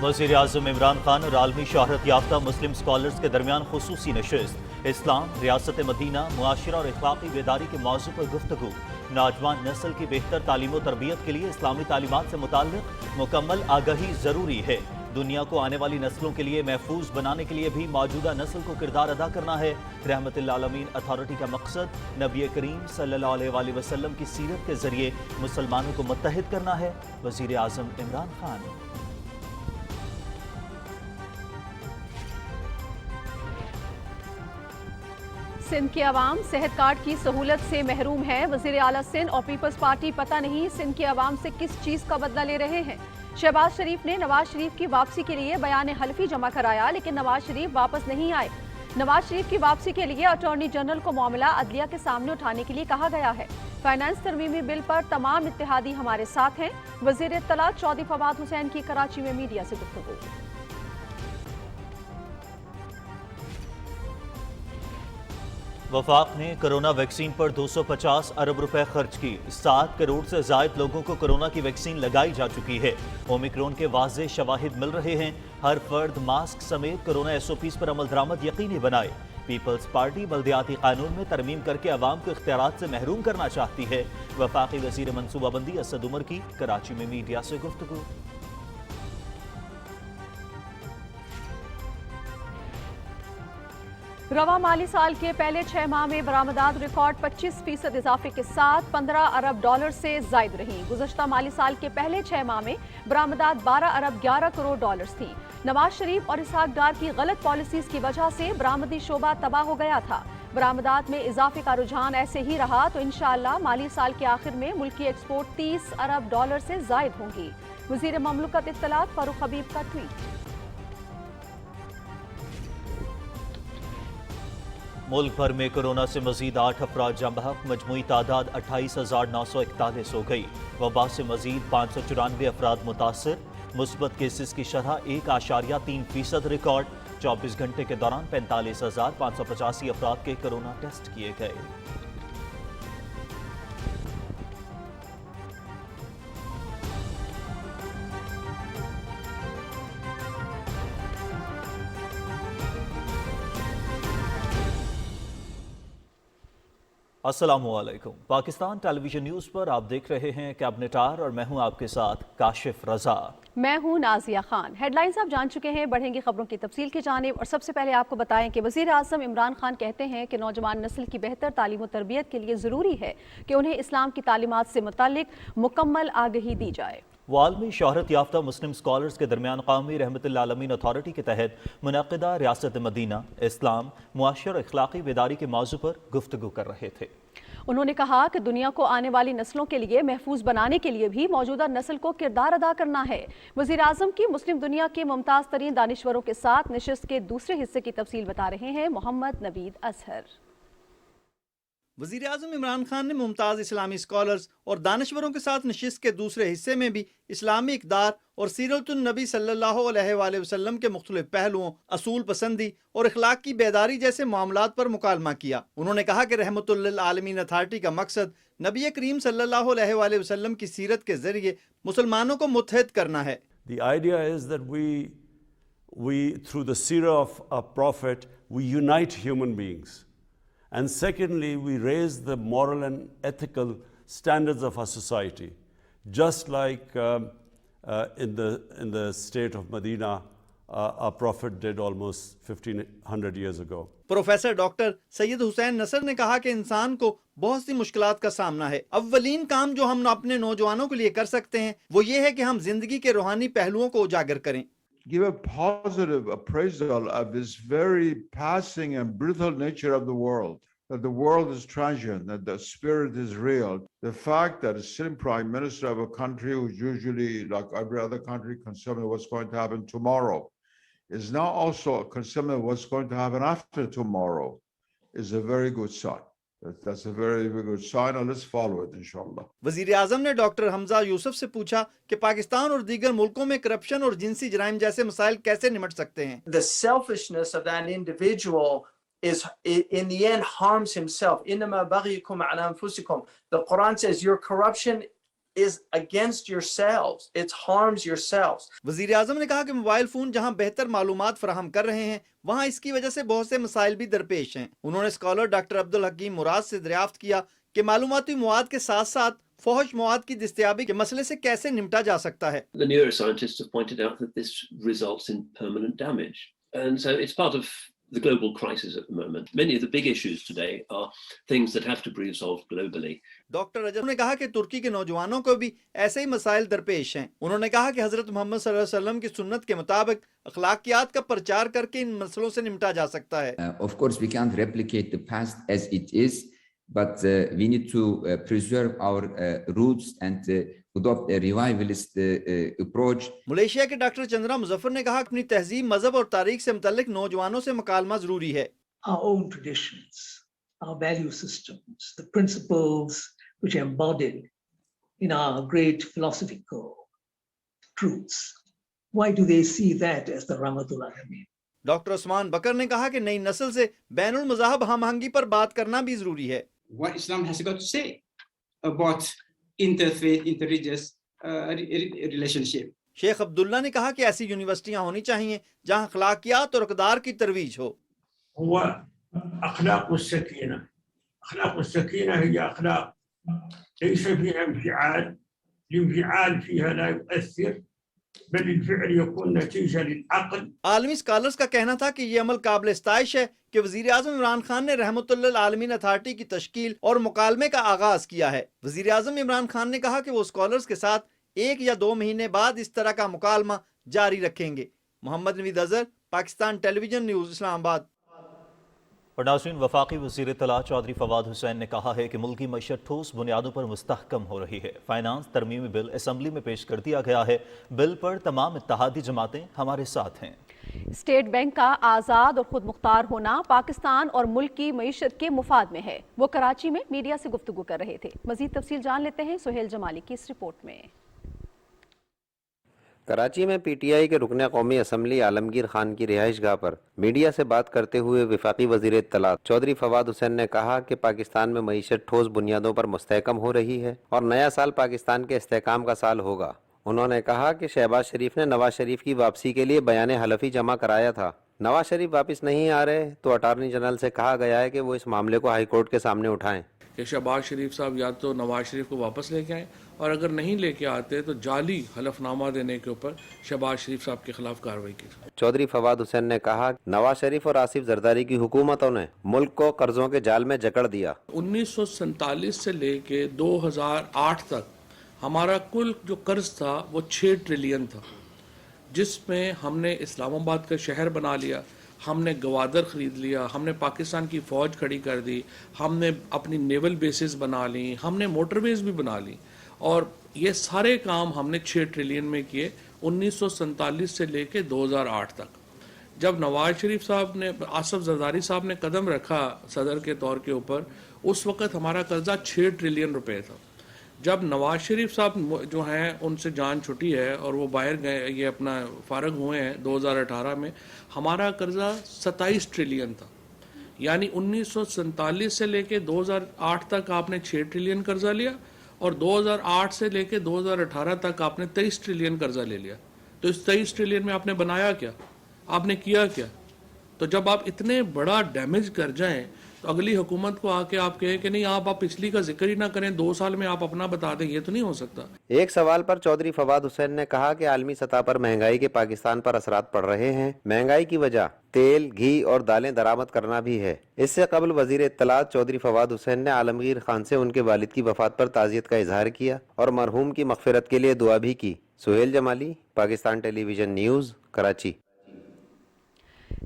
وزیر اعظم عمران خان اور عالمی شہرت یافتہ مسلم اسکالرز کے درمیان خصوصی نشست، اسلام، ریاست مدینہ، معاشرہ اور اخلاقی بیداری کے موضوع پر گفتگو۔ نوجوان نسل کی بہتر تعلیم و تربیت کے لیے اسلامی تعلیمات سے متعلق مکمل آگاہی ضروری ہے۔ دنیا کو آنے والی نسلوں کے لیے محفوظ بنانے کے لیے بھی موجودہ نسل کو کردار ادا کرنا ہے۔ رحمت للعالمین اتھارٹی کا مقصد نبی کریم صلی اللہ علیہ وآلہ وسلم کی سیرت کے ذریعے مسلمانوں کو متحد کرنا ہے۔ وزیر اعظم عمران خان۔ سندھ کی عوام صحت کارڈ کی سہولت سے محروم ہے۔ وزیر اعلیٰ سندھ اور پیپلز پارٹی پتہ نہیں سندھ کی عوام سے کس چیز کا بدلہ لے رہے ہیں۔ شہباز شریف نے نواز شریف کی واپسی کے لیے بیان حلفی جمع کرایا، لیکن نواز شریف واپس نہیں آئے۔ نواز شریف کی واپسی کے لیے اٹارنی جنرل کو معاملہ عدلیہ کے سامنے اٹھانے کے لیے کہا گیا ہے۔ فائنانس ترمیمی بل پر تمام اتحادی ہمارے ساتھ ہیں۔ وزیر اطلاعات چودھری فواد حسین کی کراچی میں میڈیا سے گفتگو۔ وفاق نے کرونا ویکسین پر 250 ارب روپے خرچ کی۔ 7 کروڑ سے زائد لوگوں کو کرونا کی ویکسین لگائی جا چکی ہے۔ اومیکرون کے واضح شواہد مل رہے ہیں۔ ہر فرد ماسک سمیت کرونا SOPs پر عمل درآمد یقینی بنائے۔ پیپلز پارٹی بلدیاتی قانون میں ترمیم کر کے عوام کو اختیارات سے محروم کرنا چاہتی ہے۔ وفاقی وزیر منصوبہ بندی اسد عمر کی کراچی میں میڈیا سے گفتگو۔ رواں مالی سال کے پہلے 6 ماہ میں برآمدات ریکارڈ 25% اضافے کے ساتھ 15 ارب ڈالر سے زائد رہیں۔ گزشتہ مالی سال کے پہلے 6 ماہ میں برآمدات 12 ارب 11 کروڑ ڈالرز تھیں۔ نواز شریف اور اسحاق ڈار کی غلط پالیسیز کی وجہ سے برآمدی شعبہ تباہ ہو گیا تھا۔ برآمدات میں اضافے کا رجحان ایسے ہی رہا تو انشاءاللہ مالی سال کے آخر میں ملکی ایکسپورٹ 30 ارب ڈالر سے زائد ہوں گی۔ وزیر مملکت اطلاعات فاروق حبیب کا ٹویٹ۔ ملک بھر میں کرونا سے مزید 8 افراد جاں بحق، مجموعی تعداد 28,941 ہو گئی۔ وبا سے مزید 594 افراد متاثر، مثبت کیسز کی شرح 1.3% ریکارڈ۔ 24 گھنٹے کے دوران 45,585 افراد کے کرونا ٹیسٹ کیے گئے۔ السلام علیکم۔ پاکستان ٹیلی ویژن نیوز پر آپ دیکھ رہے ہیں کیبنٹ آر اور میں ہوں آپ کے ساتھ کاشف رضا۔ میں ہوں نازیہ خان۔ ہیڈ لائنز آپ جان چکے ہیں، بڑھیں گی خبروں کی تفصیل کی جانب اور سب سے پہلے آپ کو بتائیں کہ وزیر اعظم عمران خان کہتے ہیں کہ نوجوان نسل کی بہتر تعلیم و تربیت کے لیے ضروری ہے کہ انہیں اسلام کی تعلیمات سے متعلق مکمل آگاہی دی جائے۔ وہ عالمی شہرت یافتہ مسلم اسکالرز کے درمیان قومی رحمت للعالمین اتھارٹی کے تحت منعقدہ ریاست مدینہ، اسلام، معاشرہ اور اخلاقی بیداری کے موضوع پر گفتگو کر رہے تھے۔ انہوں نے کہا کہ دنیا کو آنے والی نسلوں کے لیے محفوظ بنانے کے لیے بھی موجودہ نسل کو کردار ادا کرنا ہے۔ وزیر اعظم کی مسلم دنیا کے ممتاز ترین دانشوروں کے ساتھ نشست کے دوسرے حصے کی تفصیل بتا رہے ہیں محمد نوید اظہر۔ وزیر اعظم عمران خان نے ممتاز اسلامی اسکالرز اور دانشوروں کے ساتھ نشست کے دوسرے حصے میں بھی اسلامی اقدار اور سیرت النبی صلی اللہ علیہ وآلہ وسلم کے مختلف پہلوؤں، اصول پسندی اور اخلاق کی بیداری جیسے معاملات پر مکالمہ کیا۔ انہوں نے کہا کہ رحمت للعالمین اتھارٹی کا مقصد نبی کریم صلی اللہ علیہ وآلہ وسلم کی سیرت کے ذریعے مسلمانوں کو متحد کرنا ہے۔ The idea is that we through the seerah of a prophet, we unite human beings. And secondly, we raise the moral and ethical standards of our society, just like in the state of Medina, our prophet did almost 1500 years ago. Professor doctor Syed Hussain Nasr نے کہا کہ انسان کو بہت سی مشکلات کا سامنا ہے۔ اولین کام جو ہم اپنے نوجوانوں کے لیے کر سکتے ہیں وہ یہ ہے کہ ہم زندگی کے روحانی پہلوؤں کو اجاگر کریں۔ Give a positive appraisal of this very passing and brutal nature of the world, that the world is transient, that the spirit is real. The fact that a sitting prime minister of a country who's usually, like every other country, concerned with what's going to happen tomorrow, is now also concerned with what's going to happen after tomorrow, is a very good sign. That's a very, very good sign, and let's follow it, inshallah. وزیر اعظم نے doctor حمزہ یوسف سے پوچھا کہ پاکستان اور دیگر ملکوں میں corruption اور جنسی جرائم جیسے مسائل کیسے نمٹ سکتے ہیں۔ The selfishness of that individual is in the end harms himself. إِنَّمَا بَغْيُكُمْ عَلَى أَنفُسِكُمْ. The Quran says your corruption is against yourselves. It harms yourselves. वजीर आजम ने कहा कि मोबाइल फोन जहां बेहतर मालूमात फराहम कर रहे हैं वहां इसकी वजह से बहुत से मसाइल भी दरपेश हैं। उन्होंने स्कॉलर डॉक्टर अब्दुल हकीम मुराद से दरियाफ्त किया कि मालूमाती मवाद के साथ साथ फौहश मवाद की दस्तयाबी के मसले से कैसे निपटा जा सकता है। The neuroscientists have pointed out that this results in permanent damage. And so it's part of the global crisis at the moment. Many of the big issues today are things that have to be resolved globally. Doctor Rajab ने कहा कि तुर्की के नौजवानों को भी ऐसे ही मसाइल दरपेश हैं। उन्होंने कहा कि हजरत मोहम्मद सल्लल्लाहु अलैहि वसल्लम की सुन्नत के मुताबिक अखलाकियात का प्रचार करके इन मसलों से निपटा जा सकता है। Of course, we can't replicate the past as it is, but we need to preserve our roots and adopt a revivalist approach. Malaysia के डॉक्टर चंद्रा मुजफ्फर ने कहा कि अपनी तहजीब, मजहब और तारीख से मुतल्लिक नौजवानों से मुकालमा जरूरी है। Our own traditions, our value systems, the principles which are embodied in our great philosophical truths. Why do they see that as the Rahmatul Alamin? Doctor Usman Bakar ने कहा कि नई नस्ल से बैनुल मज़ाहब हम आहंगी पर बात करना भी जरूरी है। What Islam has got to say about interfaith, interreligious relationship. Sheikh Abdullah ने कहा कि ऐसी यूनिवर्सिटियां होनी चाहिए जहां अखलाकियात और इक़दार की तरवीज हो। هو أخلاق السكينة. أخلاق السكينة هي أخلاق ليس فيها انفعال، الانفعال فيها لا يؤثر بل الفعل يكون نتيجة للعقل. आलमी स्कॉलर्स का कहना था कि ये अमल काबिल इस्ताइश है कि वज़ीर आज़म इमरान खान ने रहमतुल्लिल आलमीन अथॉरिटी की तश्कील और मुकालमे का आगाज किया है। वज़ीर आज़म इमरान खान ने कहा कि वो स्कॉलर्स के साथ 1 या 2 महीने बाद इस तरह का मुकालमा जारी रखेंगे। Mohammad Naveed Azhar, Pakistan television news, Islamabad. और नाज़रीन, वफाकी वज़ीर इत्तला चौधरी फवाद हुसैन ने कहा है कि मुल्की मईशत ठोस बुनियादों पर मुस्तहकम हो रही है। फाइनेंस तरमीमी बिल असम्बली में पेश कर दिया गया है। बिल पर तमाम इत्तेहादी जमातें हमारे साथ हैं। स्टेट बैंक का आज़ाद और खुद मुख्तार होना पाकिस्तान और मुल्क की मईशत के मुफाद में है। वो कराची में मीडिया से गुफ्तगू कर रहे थे। मज़ीद तफसील जान लेते हैं सुहेल जमाली की इस रिपोर्ट में। कराची में पीटीआई के रुकने कौमी असम्बली आलमगीर खान की रिहाइश गाह पर मीडिया से बात करते हुए वफाकी वज़ीर इत्तला चौधरी फवाद हुसैन ने कहा कि पाकिस्तान में मईशत ठोस बुनियादों पर मुस्तहकम हो रही है और नया साल पाकिस्तान के इस्तेहकाम का साल होगा। उन्होंने कहा कि शहबाज शरीफ ने नवाज शरीफ की वापसी के लिए बयान हलफी जमा कराया था। नवाज शरीफ वापस नहीं आ रहे तो अटार्नी जनरल से कहा गया है कि वो इस मामले को हाई कोर्ट के सामने उठाएं कि शहबाज शरीफ साहब या तो नवाज शरीफ को वापस लेके आएँ और अगर नहीं लेके आते तो जाली हलफनामा देने के ऊपर शहबाज शरीफ साहब के खिलाफ कार्रवाई की। चौधरी फवाद हुसैन ने कहा नवाज शरीफ और आसिफ जरदारी की हुकूमतों ने मुल्क को कर्जों के जाल में जकड़ दिया। 1947 से लेके 2008 तक हमारा कुल जो कर्ज था वो 6 ट्रिलियन था, जिसमें हमने इस्लामाबाद का शहर बना लिया, हमने गवादर ख़रीद लिया, हमने पाकिस्तान की फ़ौज खड़ी कर दी, हमने अपनी नेवल बेसिस बना ली, हमने मोटरवेज भी बना ली और ये सारे काम हमने 6 ट्रिलियन में किए 1947 से लेके 2008 तक। जब नवाज शरीफ साहब ने, आसिफ जरदारी साहब ने कदम रखा सदर के तौर के ऊपर, उस वक़्त हमारा कर्जा 6 ट्रिलियन रुपए था। जब नवाज शरीफ साहब जो हैं उनसे जान छुटी है और वो बाहर गए, ये अपना फारग हुए हैं 2018 में, हमारा कर्जा 27 ट्रिलियन था। यानी 1947 से लेके 2008 तक आपने 6 ट्रिलियन कर्जा लिया और 2008 से लेके 2018 तक आपने 23 ट्रिलियन कर्जा ले लिया। तो इस 23 ट्रिलियन में आपने बनाया क्या, आपने किया क्या? तो जब आप इतने बड़ा डैमेज कर जाएं तो अगली हुकूमत को आके आप कहें कि नहीं आप पिछली का जिक्र ही ना करें, 2 साल में आप अपना बता दें, ये तो नहीं हो सकता। एक सवाल पर चौधरी फवाद हुसैन ने कहा कि आलमी सतह पर महंगाई के पाकिस्तान पर असरात पड़ रहे हैं। महंगाई की वजह तेल, घी और दालें दरामद करना भी है। इससे कबल वजीर इत्तलात चौधरी फवाद हुसैन ने आलमगीर खान से उनके वालिद की वफात पर ताज़ियत का इजहार किया और मरहूम की मगफिरत के लिए दुआ भी की। Suhail Jamali, Pakistan television news, Karachi.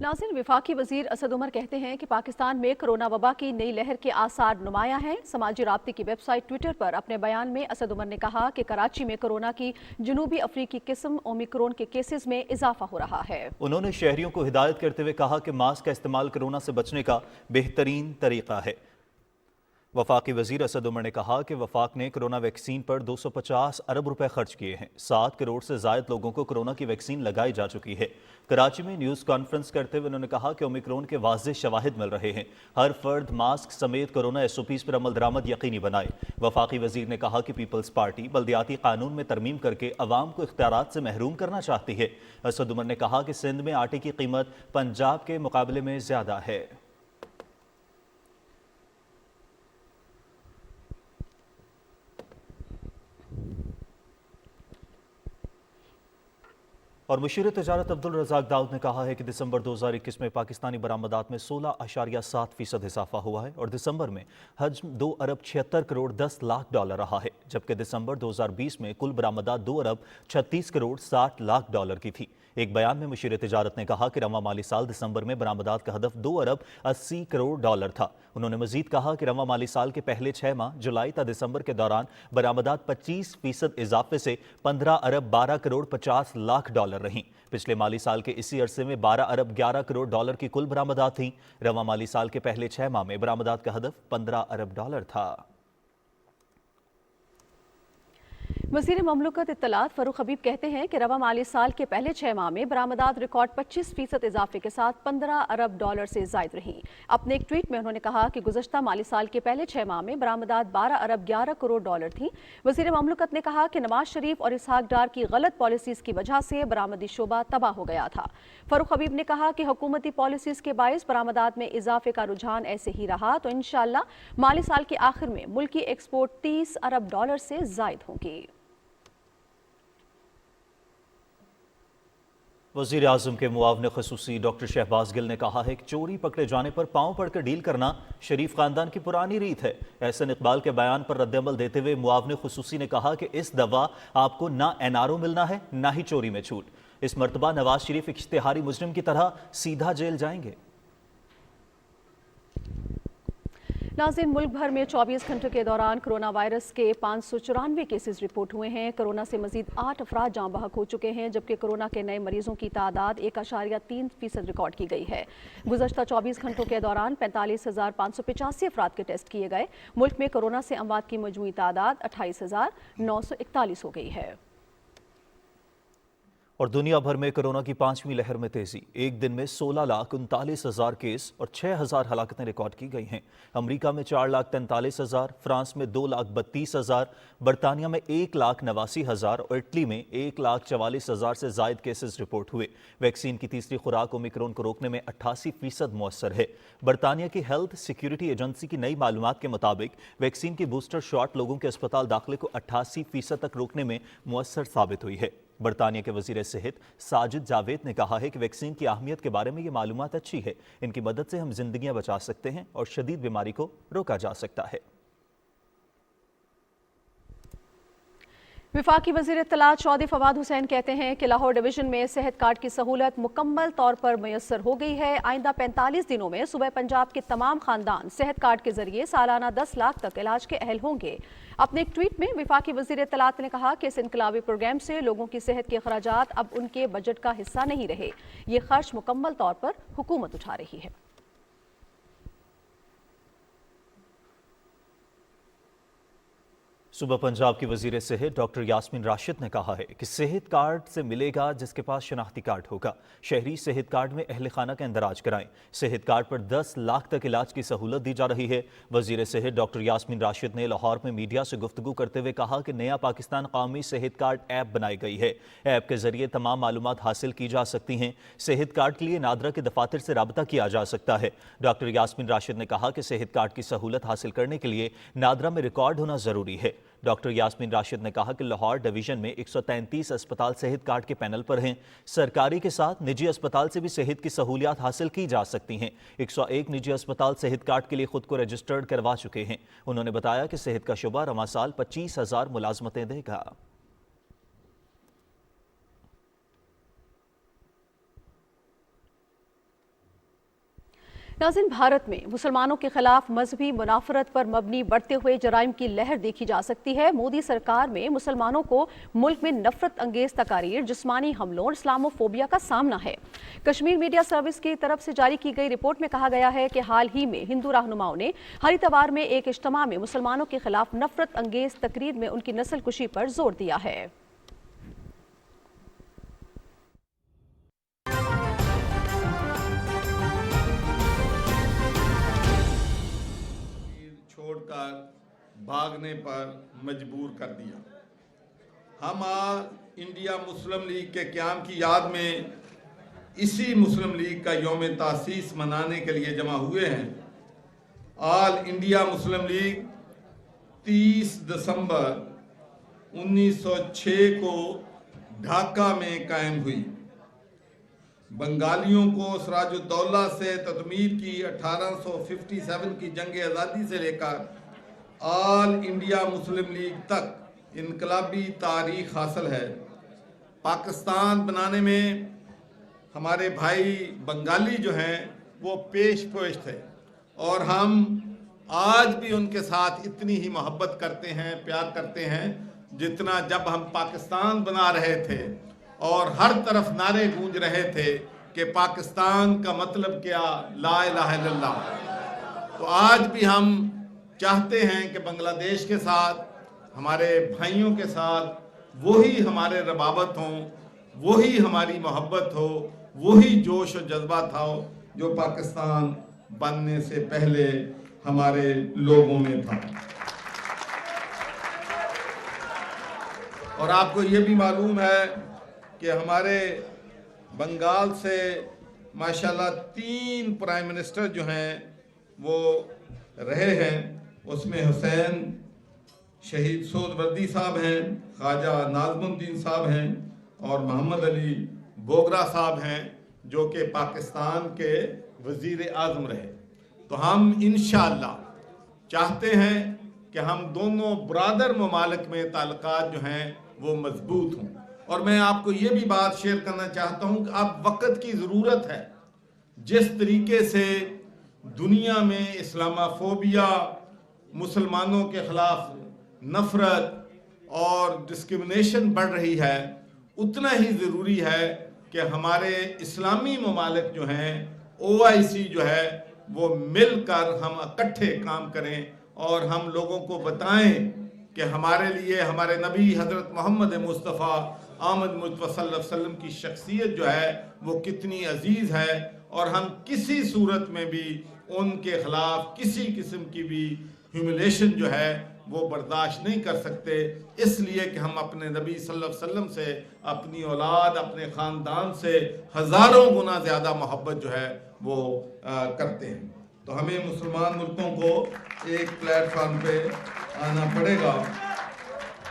नाज़रीन, वफाकी वज़ीर असद उमर कहते हैं कि पाकिस्तान में कोरोना वबा की नई लहर के आसार नुमाया हैं। समाजी राब्ते की वेबसाइट ट्विटर पर अपने बयान में असद उमर ने कहा कि कराची में कोरोना की जनूबी अफ्रीकी किस्म ओमिक्रॉन के केसेस में इजाफा हो रहा है। उन्होंने शहरियों को हिदायत करते हुए कहा कि मास्क का इस्तेमाल कोरोना से बचने का बेहतरीन तरीका है। वफाकी वजीर असद उमर ने कहा कि वफाक ने कोरोना वैक्सीन पर 250 अरब रुपए खर्च किए हैं। 7 करोड़ से ज़ायद लोगों को कोरोना की वैक्सीन लगाई जा चुकी है। कराची में न्यूज़ कॉन्फ्रेंस करते हुए उन्होंने कहा कि ओमिक्रॉन के वाज़ेह शवाहिद मिल रहे हैं। हर फर्द मास्क समेत कोरोना SOPs पर अमल दरामद यकीनी बनाए। वफाकी वजीर ने कहा कि पीपल्स पार्टी बल्दियाती कानून में तरमीम करके अवाम को इख्तियारात से महरूम करना चाहती है। असद उमर ने कहा कि सिंध में आटे की कीमत पंजाब के मुकाबले में ज़्यादा है। और मुशीर तजारत अब्दुल रज़ाक दाऊद ने कहा है कि दिसंबर 2021 में पाकिस्तानी बरामदात में 16.7% इजाफा हुआ है और दिसंबर में हजम 2 अरब 76 करोड़ 10 लाख डॉलर रहा है, जबकि दिसंबर 2020 में कुल बरामदात 2 अरब 36 करोड़ 60 लाख डॉलर की थी। एक बयान में मुशीर तजारत ने कहा कि रवां माली साल दिसंबर में बरामदात का हदफ 2 अरब 80 करोड़ डॉलर था। उन्होंने मजीद कहा कि रवां माली साल के पहले 6 माह जुलाई ta दिसंबर के दौरान बरामदात 25% इजाफे से 15 अरब 12 करोड़ 50 लाख डॉलर रहीं। पिछले माली साल के इसी अरसे में 12 अरब 11 करोड़ डॉलर की कुल बरामदात थीं। रवां माली साल के पहले 6 माह में बरामदात का हदफ 15 अरब डॉलर था। वज़ीर ममलकत इत्तलात फ़ारूक हबीब कहते हैं कि रवा माली साल के पहले 6 माह में बरामदात रिकॉर्ड 25% इजाफे के साथ 15 अरब डॉलर से ज़ायद रहीं। अपने एक ट्वीट में उन्होंने कहा कि गुज़श्ता माली साल के पहले 6 माह में बरामदात 12 अरब 11 करोड़ डॉलर थीं। वज़ीर ममलकत ने कहा कि नवाज शरीफ और इसहाक डार की गलत पॉलिसीज़ की वजह से बरामदी शोबा तबाह हो गया था। फ़ारूक हबीब ने कहा कि हुकूमती पॉलिसीज़ के बायस बरामदात में इजाफे का रुझान ऐसे ही रहा तो इंशाअल्लाह माली साल के आखिर में मुल्की एक्सपोर्ट 30 अरब डॉलर से ज़ायद होंगी। वज़ीर आज़म के मुआवने ख़ुसूसी डॉक्टर शहबाज गिल ने कहा है कि चोरी पकड़े जाने पर पाँव पड़कर डील करना शरीफ ख़ानदान की पुरानी रीत है। एहसन इकबाल के बयान पर रद्दअमल देते हुए मुआवने ख़ुसूसी ने कहा कि इस दफ़ा आपको ना NRO मिलना है ना ही चोरी में छूट। इस मरतबा नवाज शरीफ इश्तिहारी मुजरिम की तरह सीधा जेल जाएंगे। नाज़रीन, मुल्क भर में 24 घंटों के दौरान कोरोना वायरस के 594 केसेस रिपोर्ट हुए हैं। कोरोना से मजीद 8 अफराद जाँ बहक हो चुके हैं, जबकि कोरोना के नए मरीजों की तादाद 1.3% रिकॉर्ड की गई है। गुज़श्ता 24 घंटों के दौरान 45,585 अफराद के टेस्ट किए गए। मुल्क में कोरोना से अमवात की मजमूई तादाद 28,941 हो गई है। और दुनिया भर में कोरोना की 5वीं लहर में तेजी। एक दिन में 16,39,000 केस और 6,000 हलाकतें रिकॉर्ड की गई हैं। अमेरिका में 4,43,000, फ्रांस में 2,32,000, बरतानिया में 1,89,000 और इटली में 1,44,000 से जायद केसेस रिपोर्ट हुए। वैक्सीन की तीसरी खुराक ओमिक्रॉन को रोकने में 88% मुअस्सर है। बरतानिया की हेल्थ सिक्योरिटी एजेंसी की नई मालूमात के मुताबिक वैक्सीन की बूस्टर शॉट लोगों के अस्पताल दाखिले को 88% तक रोकने में मुअस्सर साबित हुई है। बरतानिया के वजीर सेहत साजिद जावेद ने कहा है कि वैक्सीन की अहमियत के बारे में ये मालूमात अच्छी है। इनकी मदद से हम जिंदगियां बचा सकते हैं और शदीद बीमारी को रोका जा सकता है। विफाकी वज़ीर इत्तलात चौधरी फवाद हुसैन कहते हैं कि लाहौर डिवीज़न में सेहत कार्ड की सहूलत मुकम्मल तौर पर मैसर हो गई है। आइंदा 45 दिनों में सूबे पंजाब के तमाम खानदान सेहत कार्ड के जरिए सालाना 10 लाख तक इलाज के अहल होंगे। अपने एक ट्वीट में विफाकी वज़ीर इत्तलात ने कहा कि इस इनकलाबी प्रोग्राम से लोगों की सेहत के अखराजात अब उनके बजट का हिस्सा नहीं रहे। ये खर्च मुकम्मल तौर पर हुकूमत उठा रही है। सूबा पंजाब की वजीर सेहत डॉक्टर यास्मीन राशिद ने कहा है कि सेहत कार्ड से मिलेगा जिसके पास शनाख्ती कार्ड होगा। शहरी सेहत कार्ड में अहल खाना का इंदराज कराएं। सेहत कार्ड पर 10 लाख तक इलाज की सहूलत दी जा रही है। वजीर सेहत डॉक्टर यास्मीन राशिद ने लाहौर में मीडिया से गुफ्तगू करते हुए कहा कि नया पाकिस्तान कौमी सेहत कार्ड ऐप बनाई गई है। ऐप के जरिए तमाम मालूमात हासिल की जा सकती हैं। सेहत कार्ड के लिए नादरा के दफातर से रब्ता किया जा सकता है। डॉक्टर यास्मीन राशिद ने कहा कि सेहत कार्ड की सहूलत हासिल करने के लिए नादरा में रिकॉर्ड होना जरूरी है। डॉक्टर यास्मीन राशिद ने कहा कि लाहौर डिवीजन में 133 अस्पताल सेहत कार्ड के पैनल पर हैं। सरकारी के साथ निजी अस्पताल से भी सेहत की सहूलियात हासिल की जा सकती हैं। 101 निजी अस्पताल सेहत कार्ड के लिए खुद को रजिस्टर्ड करवा चुके हैं। उन्होंने बताया कि सेहत का शुबा रवां साल 25,000 मुलाजमतें देगा। नाज़रीन, भारत में मुसलमानों के खिलाफ मजहबी मुनाफरत पर मबनी बढ़ते हुए जराइम की लहर देखी जा सकती है। मोदी सरकार में मुसलमानों को मुल्क में नफरत अंगेज तकारीर, जिस्मानी हमलों और इस्लामोफोबिया का सामना है। कश्मीर मीडिया सर्विस की तरफ से जारी की गई रिपोर्ट में कहा गया है कि हाल ही में हिंदू रहनुमाओं ने हरिद्वार में एक इज्तिमा में मुसलमानों के खिलाफ नफरत अंगेज तकरीर में उनकी नस्ल कुशी पर जोर दिया है। छोड़कर भागने पर मजबूर कर दिया। हम आज इंडिया मुस्लिम लीग के क़याम की याद में इसी मुस्लिम लीग का यौम तासीस मनाने के लिए जमा हुए हैं। ऑल इंडिया मुस्लिम लीग 30 दिसंबर 1906 को ढाका में कायम हुई। बंगालियों को सिराजुद्दौला से तदमीर की 1857 की जंग आज़ादी से लेकर ऑल इंडिया मुस्लिम लीग तक इनकलाबी तारीख हासिल है। पाकिस्तान बनाने में हमारे भाई बंगाली जो हैं वो पेश पोश थे और हम आज भी उनके साथ इतनी ही मोहब्बत करते हैं, प्यार करते हैं जितना जब हम पाकिस्तान बना रहे थे और हर तरफ नारे गूंज रहे थे कि पाकिस्तान का मतलब क्या, ला इलाहा इल्लल्लाह। तो आज भी हम चाहते हैं कि बांग्लादेश के साथ, हमारे भाइयों के साथ वही हमारे रबाबत हों, वही हमारी मोहब्बत हो, वही जोश और जज्बा था जो पाकिस्तान बनने से पहले हमारे लोगों में था। और आपको ये भी मालूम है कि हमारे बंगाल से माशाल्लाह 3 प्राइम मिनिस्टर जो हैं वो रहे हैं। उसमें हुसैन शहीद सोहरावर्दी साहब हैं, ख्वाजा नाज़मुद्दीन साहब हैं और मोहम्मद अली बोगरा साहब हैं जो कि पाकिस्तान के वज़ीर आज़म रहे। तो हम इंशाअल्लाह चाहते हैं कि हम दोनों ब्रादर ममालिक में ताल्लुकात जो हैं वो मजबूत हों। और मैं आपको ये भी बात शेयर करना चाहता हूँ कि अब वक्त की ज़रूरत है। जिस तरीके से दुनिया में इस्लामोफोबिया, मुसलमानों के ख़िलाफ़ नफ़रत और डिस्क्रिमिनेशन बढ़ रही है, उतना ही ज़रूरी है कि हमारे इस्लामी ममालिक जो हैं, OIC जो है, वो मिलकर हम इकट्ठे काम करें और हम लोगों को बताएं कि हमारे लिए हमारे नबी हज़रत मोहम्मद मुस्तफ़ा आमद मुस्तफ़ा सल्लल्लाहु अलैहि वसल्लम की शख्सियत जो है वो कितनी अजीज़ है और हम किसी सूरत में भी उनके ख़िलाफ़ किसी किस्म की भी ह्यूमिलेशन जो है वो बर्दाश्त नहीं कर सकते। इसलिए कि हम अपने नबी सल्लल्लाहु अलैहि वसल्लम से, अपनी औलाद, अपने ख़ानदान से हज़ारों गुना ज़्यादा मोहब्बत जो है वो करते हैं। तो हमें मुसलमान मुल्कों को एक प्लेटफॉर्म पे आना पड़ेगा।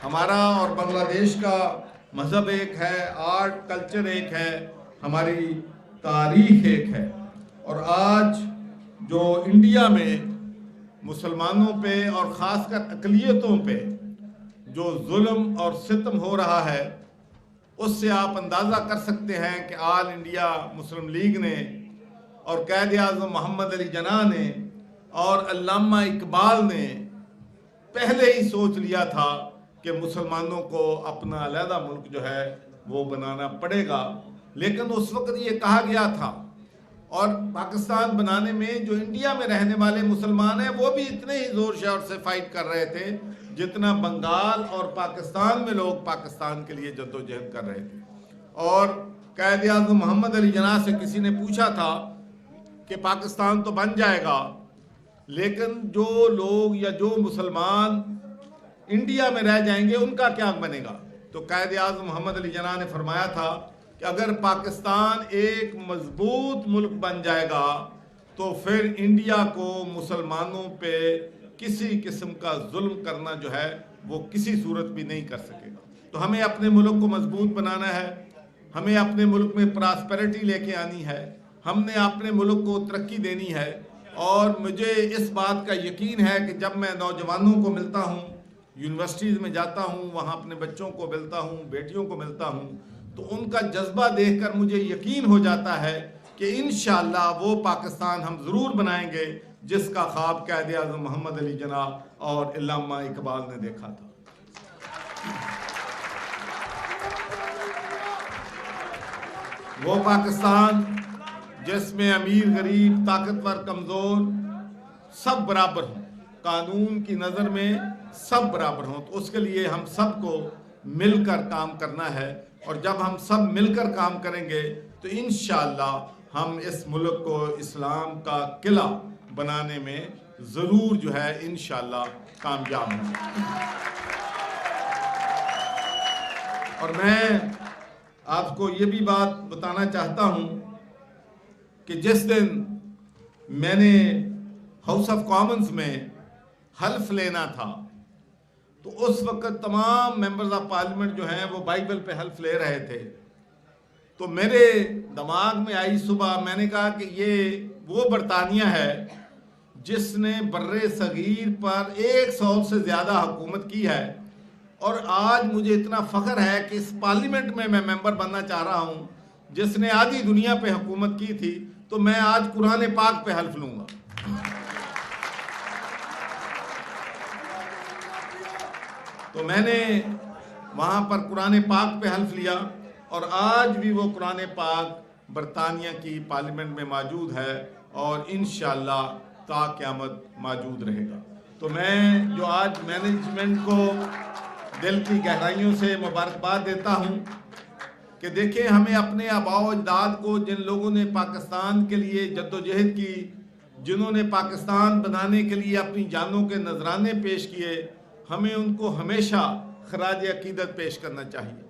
हमारा और बांग्लादेश का मज़हब एक है, आर्ट कल्चर एक है, हमारी तारीख एक है। और आज जो इंडिया में मुसलमानों पे और ख़ासकर अक़लियतों पे जो जुल्म और सितम हो रहा है, उससे आप अंदाज़ा कर सकते हैं कि ऑल इंडिया मुस्लिम लीग ने और क़ायद आज़म मोहम्मद अली जिन्ना ने और अल्लामा इकबाल ने पहले ही सोच लिया था कि मुसलमानों को अपना अलहदा मुल्क जो है वो बनाना पड़ेगा। लेकिन उस वक्त ये कहा गया था और पाकिस्तान बनाने में जो इंडिया में रहने वाले मुसलमान हैं वो भी इतने ही ज़ोर शोर से फाइट कर रहे थे जितना बंगाल और पाकिस्तान में लोग पाकिस्तान के लिए जद्दोजहद कर रहे थे। और क़ायद आज़म मोहम्मद अली जिन्ना से किसी ने पूछा था कि पाकिस्तान तो बन जाएगा, लेकिन जो लोग या जो मुसलमान इंडिया में रह जाएंगे उनका क्या बनेगा। तो क़ायद आज़म मोहम्मद अली जिन्ना ने फरमाया था कि अगर पाकिस्तान एक मजबूत मुल्क बन जाएगा तो फिर इंडिया को मुसलमानों पे किसी किस्म का जुल्म करना जो है वो किसी सूरत भी नहीं कर सकेगा। तो हमें अपने मुल्क को मजबूत बनाना है, हमें अपने मुल्क में प्रॉस्पेरिटी लेके आनी है, हमने अपने मुल्क को तरक्की देनी है। और मुझे इस बात का यकीन है कि जब मैं नौजवानों को मिलता हूँ, यूनिवर्सिटीज़ में जाता हूँ, वहाँ अपने बच्चों को मिलता हूँ, बेटियों को मिलता हूँ, तो उनका जज्बा देखकर मुझे यकीन हो जाता है कि کہ انشاءاللہ وہ پاکستان ہم ضرور بنائیں گے جس کا خواب قائد اعظم محمد علی جناح اور علامہ اقبال نے دیکھا تھا. وہ پاکستان جس میں امیر غریب طاقتور کمزور سب برابر ہوں, قانون کی نظر میں سب برابر ہوں, تو اس کے لیے ہم سب کو مل کر کام کرنا ہے. اور جب ہم سب مل کر کام کریں گے تو انشاءاللہ ہم اس ملک کو اسلام کا قلعہ بنانے میں ضرور جو ہے انشاءاللہ کامیاب ہوں. اور میں آپ کو یہ بھی بات بتانا چاہتا ہوں کہ جس دن میں نے ہاؤس آف کامنز میں حلف لینا تھا تو اس وقت تمام ممبرز آف پارلیمنٹ جو ہیں وہ بائبل پہ حلف لے رہے تھے. تو میرے دماغ میں آئی صبح, میں نے کہا کہ یہ وہ برطانیہ ہے جس نے بر صغیر پر 100 سے زیادہ حکومت کی ہے, اور آج مجھے اتنا فخر ہے کہ اس پارلیمنٹ میں ممبر بننا چاہ رہا ہوں جس نے آدھی دنیا پہ حکومت کی تھی. تو میں آج قرآن پاک پہ حلف لوں گا. تو میں نے وہاں پر قرآن پاک پہ حلف لیا, اور آج بھی وہ قرآن پاک برطانیہ کی پارلیمنٹ میں موجود ہے اور انشاءاللہ تا قیامت موجود رہے گا. تو میں جو آج مینجمنٹ کو دل کی گہرائیوں سے مبارکباد دیتا ہوں کہ دیکھیں ہمیں اپنے آباء و اجداد کو, جن لوگوں نے پاکستان کے لیے جدوجہد کی, جنہوں نے پاکستان بنانے کے لیے اپنی جانوں کے نذرانے پیش کیے, ہمیں ان کو ہمیشہ خراج عقیدت پیش کرنا چاہیے.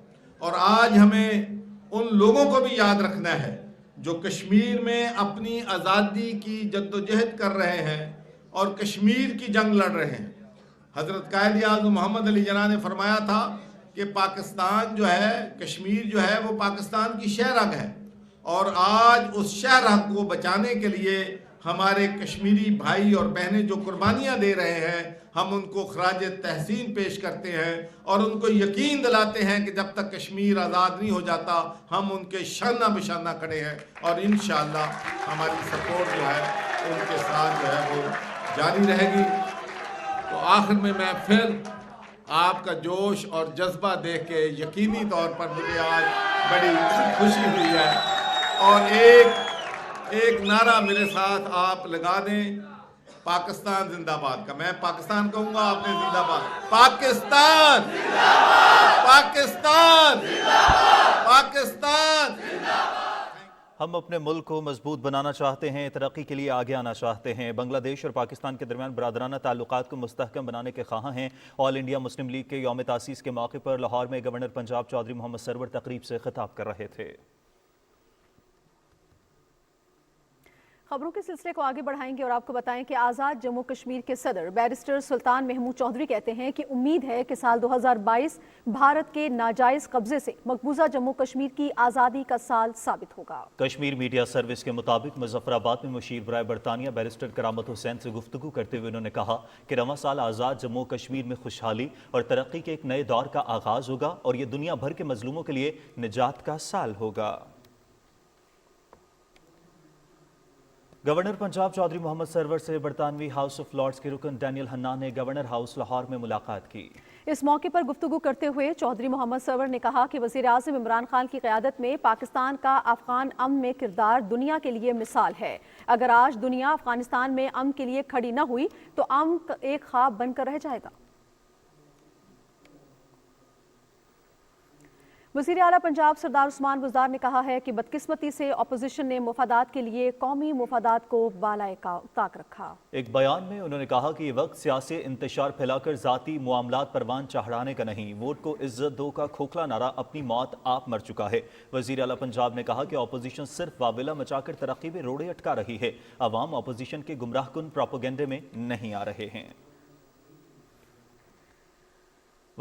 اور آج ہمیں ان لوگوں کو بھی یاد رکھنا ہے جو کشمیر میں اپنی آزادی کی جدوجہد کر رہے ہیں اور کشمیر کی جنگ لڑ رہے ہیں. حضرت قائد اعظم محمد علی جناح نے فرمایا تھا کہ پاکستان جو ہے, کشمیر جو ہے وہ پاکستان کی شہرگ ہے, اور آج اس شہرگ کو بچانے کے لیے ہمارے کشمیری بھائی اور بہنیں جو قربانیاں دے رہے ہیں, ہم ان کو خراج تحسین پیش کرتے ہیں اور ان کو یقین دلاتے ہیں کہ جب تک کشمیر آزاد نہیں ہو جاتا ہم ان کے شانہ بشانہ کھڑے ہیں, اور انشاءاللہ ہماری سپورٹ جو ہے ان کے ساتھ جو ہے وہ جاری رہے گی. تو آخر میں پھر آپ کا جوش اور جذبہ دیکھ کے یقینی طور پر مجھے آج بڑی خوشی ہوئی ہے, اور ایک نعرہ میرے ساتھ آپ لگا دیں, پاکستان زندہ باد کا. میں پاکستان کہوں گا, آپ نے زندہ باد. پاکستان پاکستان پاکستان. ہم اپنے ملک کو مضبوط بنانا چاہتے ہیں, ترقی کے لیے آگے آنا چاہتے ہیں. بنگلہ دیش اور پاکستان کے درمیان برادرانہ تعلقات کو مستحکم بنانے کے خواہاں ہیں. آل انڈیا مسلم لیگ کے یوم تاسیس کے موقع پر لاہور میں گورنر پنجاب چودھری محمد سرور تقریب سے خطاب کر رہے تھے. خبروں کے سلسلے کو آگے بڑھائیں گے اور آپ کو بتائیں کہ آزاد جموں کشمیر کے صدر بیرسٹر سلطان محمود چودھری کہتے ہیں کہ امید ہے کہ سال 2022 بھارت کے ناجائز قبضے سے مقبوضہ جموں کشمیر کی آزادی کا سال ثابت ہوگا. کشمیر میڈیا سروس کے مطابق مظفر آباد میں مشیر برائے برطانیہ بیرسٹر کرامت حسین سے گفتگو کرتے ہوئے انہوں نے کہا کہ رواں سال آزاد جموں کشمیر میں خوشحالی اور ترقی کے ایک نئے دور کا آغاز ہوگا اور یہ دنیا بھر کے مظلوموں کے لیے نجات کا سال ہوگا. گورنر پنجاب چودھری محمد سرور سے برطانوی ہاؤس آف لارڈز کے رکن ڈینیل ہنا نے گورنر ہاؤس لاہور میں ملاقات کی. اس موقع پر گفتگو کرتے ہوئے چودھری محمد سرور نے کہا کہ وزیر اعظم عمران خان کی قیادت میں پاکستان کا افغان امن میں کردار دنیا کے لیے مثال ہے. اگر آج دنیا افغانستان میں امن کے لیے کھڑی نہ ہوئی تو امن ایک خواب بن کر رہ جائے گا. وزیر اعلیٰ پنجاب سردار عثمان بزدار نے کہا ہے کہ بدقسمتی سے اپوزیشن نے مفادات کے لیے قومی مفادات کو بالائے طاق رکھا. ایک بیان میں انہوں نے کہا کہ یہ وقت سیاسی انتشار پھیلا کر ذاتی معاملات پروان چڑھانے کا نہیں, ووٹ کو عزت دو کا کھوکھلا نعرہ اپنی موت آپ مر چکا ہے. وزیر اعلیٰ پنجاب نے کہا کہ اپوزیشن صرف واویلا مچا کر ترقی میں روڑے اٹکا رہی ہے, عوام اپوزیشن کے گمراہ کن پروپیگنڈے میں نہیں آ رہے ہیں.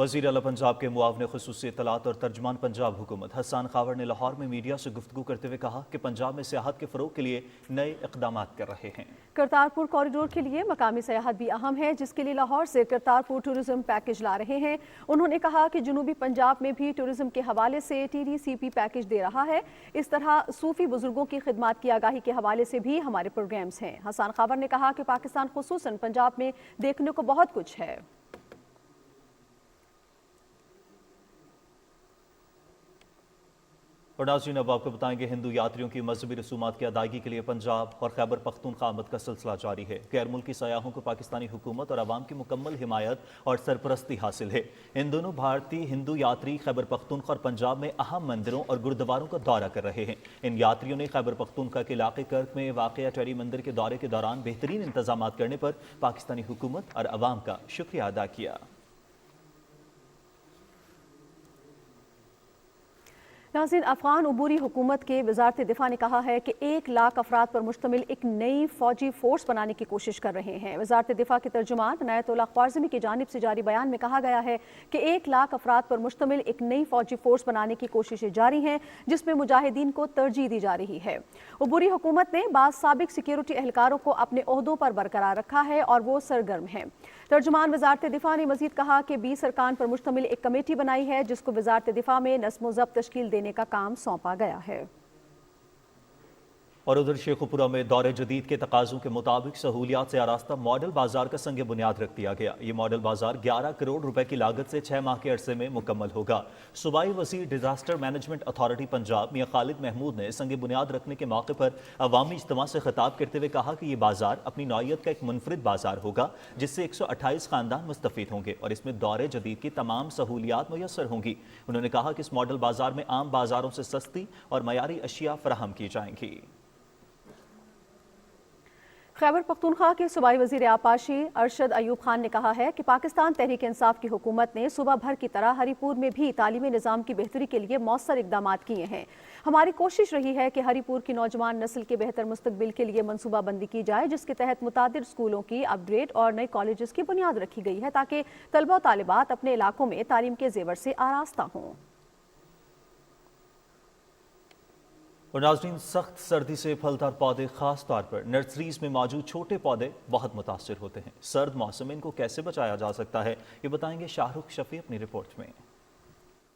वज़ीर आला पंजाब के मुआवने ख़ुसूसी इत्तलात और तर्जमान पंजाब हुकूमत हसन खावर ने लाहौर में मीडिया से गुफ्तगू करते हुए कहा कि पंजाब में सियाहत के फ़रोग़ के लिए नए इक़दाम कर रहे हैं। करतारपुर कॉरिडोर के लिए मकामी सियाहत भी अहम है, जिसके लिए लाहौर से करतारपुर टूरिज्म पैकेज ला रहे हैं। उन्होंने कहा कि जनूबी पंजाब में भी टूरिज्म के हवाले से TDCP पैकेज दे रहा है। इस तरह सूफी बुजुर्गों की खिदमत की आगाही के हवाले से भी हमारे प्रोग्राम्स हैं। हसन खावर ने कहा कि पाकिस्तान खुसूसन पंजाब में देखने को बहुत कुछ है। और नाज़रीन, अब आपको बताएंगे हिंदू यात्रियों की मजहबी रसूमात की अदायगी के लिए पंजाब और खैबर पख्तूनख्वा आमद का सिलसिला जारी है। गैर मुल्की सयाहों को पाकिस्तानी हुकूमत और आवाम की मुकम्मल हिमायत और सरपरस्ती हासिल है। इन दोनों भारतीय हिंदू यात्री खैबर पख्तूनख्वा और पंजाब में अहम मंदिरों और गुरुद्वारों का दौरा कर रहे हैं। इन यात्रियों ने खैबर पख्तूनख्वा के इलाके कर्क में वाक़िया टेरी मंदिर के दौरे के दौरान बेहतरीन इंतजाम करने पर पाकिस्तानी हुकूमत और आवाम का शुक्रिया अदा किया। नाज़रीन, अफगान उबूरी हुकूमत के वज़ारत दिफा ने कहा है कि 1 लाख अफराद पर मुश्तमिल एक नई फ़ौजी फ़ोर्स बनाने की कोशिश कर रहे हैं। वज़ारत दिफा के तर्जुमान इनायतुल्लाह ख्वारज़मी की जानिब से जारी बयान में कहा गया है कि 1 लाख अफराद पर मुश्तमिल एक नई फ़ौजी फ़ोर्स बनाने की कोशिशें जारी हैं, जिसमें मुजाहिदीन को तरजीह दी जा रही है। उबूरी हुकूमत ने बाज़ साबिक सिक्योरिटी एहलकारों को अपने ओहदों पर बरकरार रखा है और वो सरगर्म हैं। तर्जुमान वज़ारत दिफा ने मज़ीद कहा कि 20 अरकान पर मुश्तमिल एक कमेटी बनाई है, जिसको वज़ारत दिफा में नस्म व ज़ब्त तश्कील देने का काम सौंपा गया है। और उधर शेखुपुरा में दौरे जदीद के तकाज़ों के मुताबिक सहूलियात से आरास्ता मॉडल बाजार का संग बुनियाद रख दिया गया। ये मॉडल बाजार 11 करोड़ रुपए की लागत से 6 माह के अरसे में मुकम्मल होगा। सूबाई वज़ीर डिजास्टर मैनेजमेंट अथॉरिटी पंजाब मियां खालिद महमूद ने संग बुनियाद रखने के मौके पर अवामी इज्तिमा से खिताब करते हुए कहा कि ये बाजार अपनी नौइयत का एक मुनफरिद बाजार होगा, जिससे 128 खानदान मुस्तफ़ीद होंगे और इसमें दौरे जदीद की तमाम सहूलियात मुयस्सर होंगी। उन्होंने कहा कि इस मॉडल बाजार में आम बाजारों से सस्ती और मयारी अशिया फराहम की जाएंगी। खैबर पख्तूनख्वा के सूबाई वज़ीर आपाशी अरशद अयूब खान ने कहा है कि पाकिस्तान तहरीक इंसाफ की हुकूमत ने सूबा भर की तरह हरीपुर में भी तालीमी निज़ाम की बेहतरी के लिए मौसर इक़दाम किए हैं। हमारी कोशिश रही है कि हरीपुर की नौजवान नस्ल के बेहतर मुस्तकबिल के लिए मनसूबाबंदी की जाए, जिसके तहत मुतादिद स्कूलों की अपग्रेड और नए कॉलेजेस की बुनियाद रखी गई है, ताकि तलबा और तालिबात अपने इलाकों में तालीम के जेवर से आरास्ता हों। और नाज़रीन, सख्त सर्दी से फलदार पौधे खास तौर पर नर्सरीज में मौजूद छोटे पौधे बहुत मुतासिर होते हैं। सर्द मौसम में इनको कैसे बचाया जा सकता है, ये बताएंगे शाहरुख शफी अपनी रिपोर्ट में।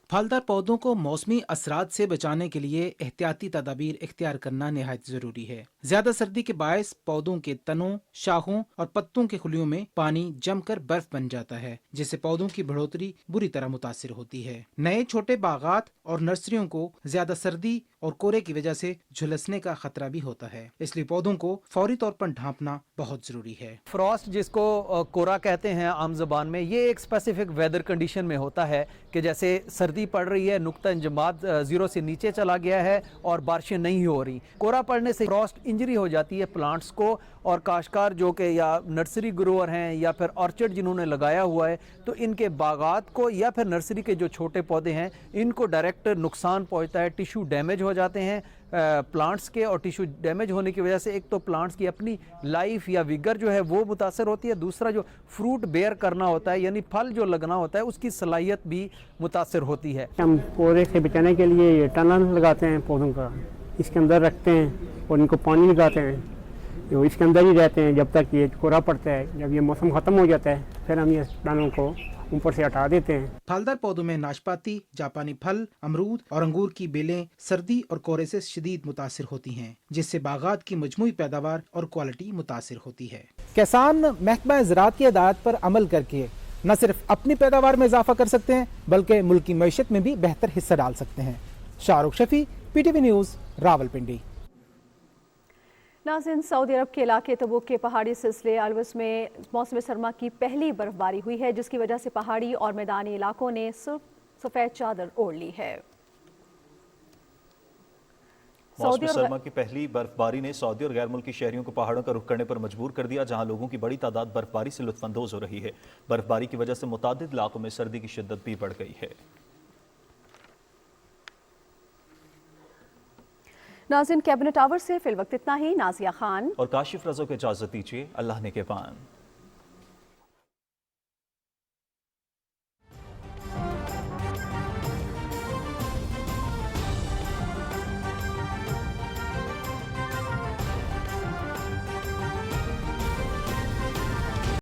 फलदार पौधों को मौसमी असरात से बचाने के लिए एहतियाती तदाबीर इख्तियार करना निहायत जरूरी है। ज्यादा सर्दी के बायस पौधों के तनों, शाखों और पत्तों के खुलियों में पानी जमकर बर्फ बन जाता है, जिससे पौधों की बढ़ोतरी बुरी तरह मुतासिर होती है। नए छोटे बागात और नर्सरियों को ज्यादा सर्दी और कोरे की वजह से झुलसने का खतरा भी होता है, इसलिए पौधों को फौरी तौर पर ढांपना बहुत जरूरी है। फ्रॉस्ट, जिसको कोरा कहते हैं आम जबान में, ये एक स्पेसिफिक वेदर कंडीशन में होता है कि जैसे सर्दी पड़ रही है, नुक्ता इंजमात 0 से नीचे चला गया है और बारिशें नहीं हो रही। कोरा पड़ने से फ्रॉस्ट इंजरी हो जाती है प्लांट्स को, और काश्तकार जो कि या नर्सरी ग्रोअर हैं या फिर ऑर्चर्ड जिन्होंने लगाया हुआ है, तो इनके बागात को या फिर नर्सरी के जो छोटे पौधे हैं इनको डायरेक्ट नुकसान पहुंचता है। टिश्यू डैमेज हो जाते हैं प्लांट्स के, और टिश्यू डैमेज होने की वजह से एक तो प्लांट्स की अपनी लाइफ या विगर जो है वो मुतासर होती है, दूसरा जो फ्रूट बेयर करना होता है यानी फल जो लगना होता है उसकी सलाहियत भी मुतासर होती है। हम कोरे से बचाने के लिए ये टनल लगाते हैं पौधों का, इसके अंदर रखते हैं और इनको पानी लगाते हैं, जो इसके अंदर ही रहते हैं जब तक ये कोरा पड़ता है। जब ये मौसम ख़त्म हो जाता है फिर हम ये टनल को ऊपर से हटा देते हैं। फलदार पौधों में नाशपाती, जापानी फल, अमरूद और अंगूर की बेलें सर्दी और कोरे से शदीद मुतासिर होती हैं, जिससे बागात की मजमूई पैदावार और क्वालिटी मुतासिर होती है। किसान महकमा ज़राअत की हिदायत पर अमल करके न सिर्फ अपनी पैदावार में इजाफा कर सकते हैं बल्कि मुल्क की मईशत में भी बेहतर हिस्सा डाल सकते हैं। Shahrukh Shafi, PTV news, Rawalpindi. नाज़रीन, सऊदी अरब के इलाके तबूक के पहाड़ी सिलसिले अलवस में मौसम सरमा की पहली बर्फबारी हुई है, जिसकी वजह से पहाड़ी और मैदानी इलाकों ने सफ़ेद चादर ओढ़ ली है। मौसम सरमा की पहली बर्फबारी ने सऊदी और गैर मुल्की शहरियों को पहाड़ों का रुख करने पर मजबूर कर दिया, जहां लोगों की बड़ी तादाद बर्फबारी से लुत्फानंदोज हो रही है। बर्फबारी की वजह से मुतादिद इलाकों में सर्दी की शिद्दत भी बढ़ गई है। नाज़रीन, कैबिनेट आवर से फिल वक्त इतना ही। नाजिया खान और काशिफ रज़ा को इजाजत दीजिए। अल्लाह ने के पान।